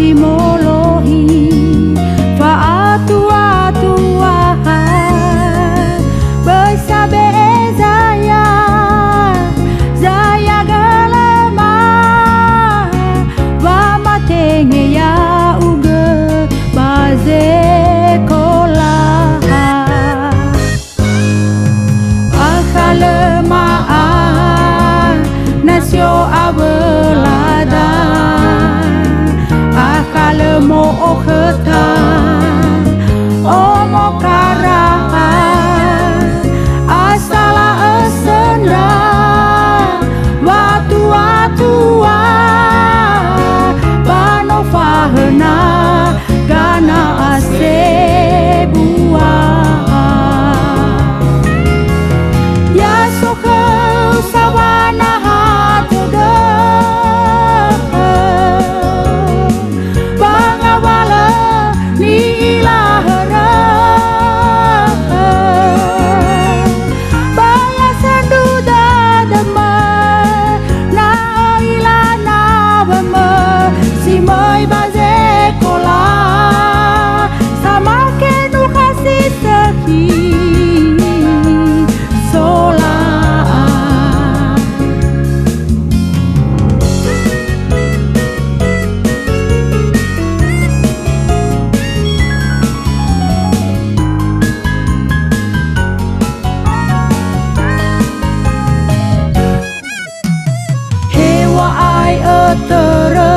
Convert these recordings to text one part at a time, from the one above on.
simolohi fa'atua bersabe zaya zaya galama wa matenge ya uge baze kola akhalema nasyo abelada akalemo okhta omokara asala asena watu-watua panofahna gana asebua ya sokhe sawana hatude bangawala ni ilahara baya sanduda dama na ilana bama simay baze kola sama kenu kasih seki sola hewa ai etere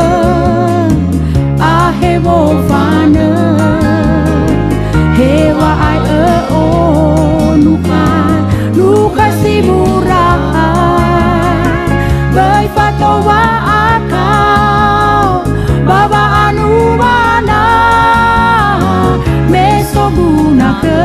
ahewo fane hewa ai onuka nuka simuraha bai fatowa akau baba anubana meso guna ke